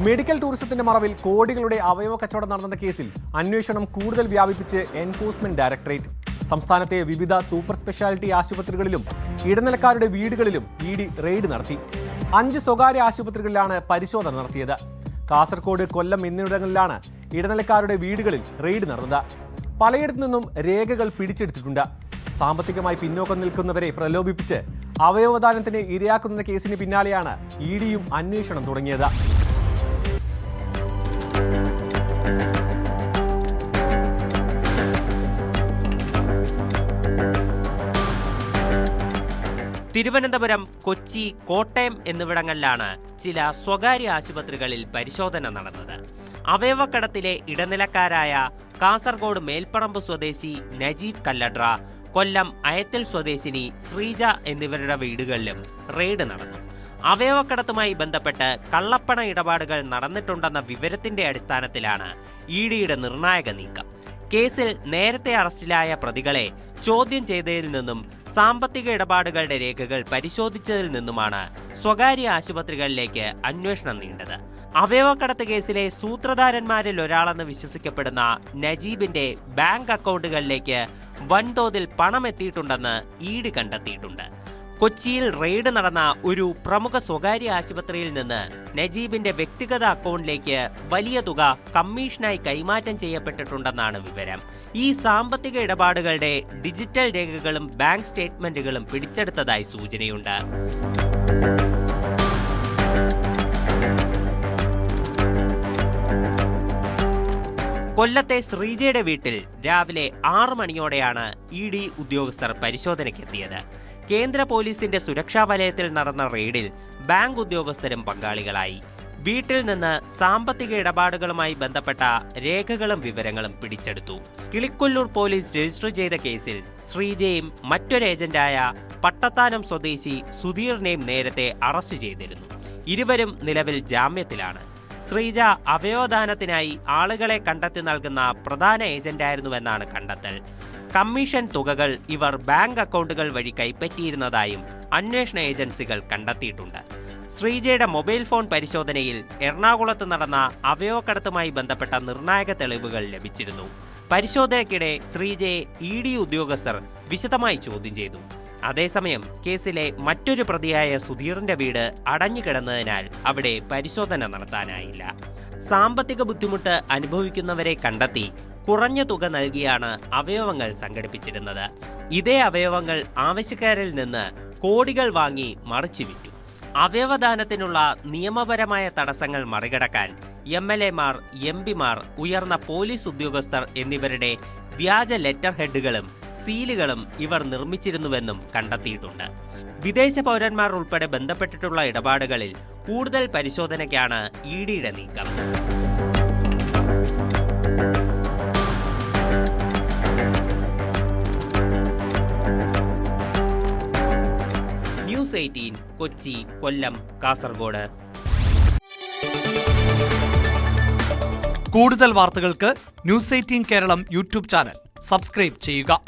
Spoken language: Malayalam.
മെഡിക്കൽ ടൂറിസത്തിന്റെ മറവിൽ കോടികളുടെ അവയവ കച്ചവടം നടന്ന കേസിൽ അന്വേഷണം കൂടുതൽ വ്യാപിപ്പിച്ച് എൻഫോഴ്സ്മെന്റ് ഡയറക്ടറേറ്റ്. സംസ്ഥാനത്തെ വിവിധ സൂപ്പർ സ്പെഷ്യാലിറ്റി ആശുപത്രികളിലും ഇടനിലക്കാരുടെ വീടുകളിലും ഇഡി റെയ്ഡ് നടത്തി. 5 സ്വകാര്യ ആശുപത്രികളിലാണ് പരിശോധന നടത്തിയത്. കാസർഗോഡ്, കൊല്ലം എന്നിവിടങ്ങളിലാണ് ഇടനിലക്കാരുടെ വീടുകളിൽ റെയ്ഡ് നടന്നത്. പലയിടത്തു നിന്നും രേഖകൾ പിടിച്ചെടുത്തിട്ടുണ്ട്. സാമ്പത്തികമായി പിന്നോക്കം നിൽക്കുന്നവരെ പ്രലോഭിപ്പിച്ച് അവയവദാനത്തിന് ഇരയാക്കുന്ന കേസിന് പിന്നാലെയാണ് ഇഡിയും അന്വേഷണം തുടങ്ങിയത്. തിരുവനന്തപുരം, കൊച്ചി, കോട്ടയം എന്നിവിടങ്ങളിലാണ് ചില സ്വകാര്യ ആശുപത്രികളിൽ പരിശോധന നടന്നത്. അവയവക്കടത്തിലെ ഇടനിലക്കാരായ കാസർഗോഡ് മേൽപ്പറമ്പ് സ്വദേശി നജീബ് കല്ലട്ര, കൊല്ലം അയത്തിൽ സ്വദേശിനി ശ്രീജ എന്നിവരുടെ വീടുകളിലും റെയ്ഡ് നടന്നു. അവയവക്കടത്തുമായി ബന്ധപ്പെട്ട് കള്ളപ്പണ ഇടപാടുകൾ നടന്നിട്ടുണ്ടെന്ന വിവരത്തിന്റെ അടിസ്ഥാനത്തിലാണ് ഇഡിയുടെ നിർണായക നീക്കം. കേസിൽ നേരത്തെ അറസ്റ്റിലായ പ്രതികളെ ചോദ്യം ചെയ്തതിൽ നിന്നും സാമ്പത്തിക ഇടപാടുകളുടെ രേഖകൾ പരിശോധിച്ചതിൽ നിന്നുമാണ് സ്വകാര്യ ആശുപത്രികളിലേക്ക് അന്വേഷണം നീണ്ടത്. അവയവക്കടത്ത് കേസിലെ സൂത്രധാരന്മാരിൽ ഒരാളെന്ന് വിശ്വസിക്കപ്പെടുന്ന നജീബിന്റെ ബാങ്ക് അക്കൗണ്ടുകളിലേക്ക് വൻതോതിൽ പണം എത്തിയിട്ടുണ്ടെന്ന് ഇഡി കണ്ടെത്തിയിട്ടുണ്ട്. കൊച്ചിയിൽ റെയ്ഡ് നടന്ന ഒരു പ്രമുഖ സ്വകാര്യ ആശുപത്രിയിൽ നിന്ന് നജീബിന്റെ വ്യക്തിഗത അക്കൗണ്ടിലേക്ക് വലിയ തുക കമ്മീഷനായി കൈമാറ്റം ചെയ്യപ്പെട്ടിട്ടുണ്ടെന്നാണ് വിവരം. ഈ സാമ്പത്തിക ഇടപാടുകളുടെ ഡിജിറ്റൽ രേഖകളും ബാങ്ക് സ്റ്റേറ്റ്മെന്റുകളും പിടിച്ചെടുത്തതായി സൂചനയുണ്ട്. കൊല്ലത്തെ ശ്രീജയുടെ വീട്ടിൽ രാവിലെ 6 മണിയോടെയാണ് ഇഡി ഉദ്യോഗസ്ഥർ പരിശോധനയ്ക്കെത്തിയത്. കേന്ദ്ര പോലീസിന്റെ സുരക്ഷാ വലയത്തിൽ നടന്ന റെയ്ഡിൽ ബാങ്ക് ഉദ്യോഗസ്ഥരും പങ്കാളികളായി. വീട്ടിൽ നിന്ന് സാമ്പത്തിക ഇടപാടുകളുമായി ബന്ധപ്പെട്ട രേഖകളും വിവരങ്ങളും പിടിച്ചെടുത്തു. കിളിക്കൊല്ലൂർ പോലീസ് രജിസ്റ്റർ ചെയ്ത കേസിൽ ശ്രീജയും മറ്റൊരു ഏജന്റായ പട്ടത്താനം സ്വദേശി സുധീറിനെയും നേരത്തെ അറസ്റ്റ് ചെയ്തിരുന്നു. ഇരുവരും നിലവിൽ ജാമ്യത്തിലാണ്. ശ്രീജ അവയവദാനത്തിനായി ആളുകളെ കണ്ടെത്തി നൽകുന്ന പ്രധാന ഏജന്റായിരുന്നുവെന്നാണ് കണ്ടെത്തൽ. കമ്മീഷൻ തുകകൾ ഇവർ ബാങ്ക് അക്കൗണ്ടുകൾ വഴി കൈപ്പറ്റിയിരുന്നതായും അന്വേഷണ ഏജൻസികൾ കണ്ടെത്തിയിട്ടുണ്ട്. ശ്രീജയുടെ മൊബൈൽ ഫോൺ പരിശോധനയിൽ എറണാകുളത്ത് നടന്ന അവയവക്കടത്തുമായി ബന്ധപ്പെട്ട നിർണായക തെളിവുകൾ ലഭിച്ചിരുന്നു. പരിശോധനയ്ക്കിടെ ശ്രീജയെ ഇഡി ഉദ്യോഗസ്ഥർ വിശദമായി ചോദ്യം ചെയ്തു. അതേസമയം കേസിലെ മറ്റൊരു പ്രതിയായ സുധീറിന്റെ വീട് അടഞ്ഞുകിടന്നതിനാൽ അവിടെ പരിശോധന നടത്താനായില്ല. സാമ്പത്തിക ബുദ്ധിമുട്ട് അനുഭവിക്കുന്നവരെ കണ്ടെത്തി കുറഞ്ഞ തുക നൽകിയാണ് അവയവങ്ങൾ സംഘടിപ്പിച്ചിരുന്നത്. ഇതേ അവയവങ്ങൾ ആവശ്യക്കാരിൽ നിന്ന് കോടികൾ വാങ്ങി മറിച്ചു വിറ്റു. അവയവദാനത്തിനുള്ള നിയമപരമായ തടസ്സങ്ങൾ മറികടക്കാൻ MLA-മാർ, MP-മാർ, ഉയർന്ന പോലീസ് ഉദ്യോഗസ്ഥർ എന്നിവരുടെ വ്യാജ ലെറ്റർ ഹെഡുകളും സീലുകളും ഇവർ നിർമ്മിച്ചിരുന്നുവെന്നും കണ്ടെത്തിയിട്ടുണ്ട്. വിദേശ പൗരന്മാർ ഉൾപ്പെടെ ബന്ധപ്പെട്ടിട്ടുള്ള ഇടപാടുകളിൽ കൂടുതൽ പരിശോധനയ്ക്കാണ് ഇഡിയുടെ നീക്കം. ന്യൂസ് 18 കൊച്ചി, കൊല്ലം, കാസർഗോഡ്. കൂടുതൽ വാർത്തകൾക്ക് news 18 Keralam YouTube channel subscribe ചെയ്യുക.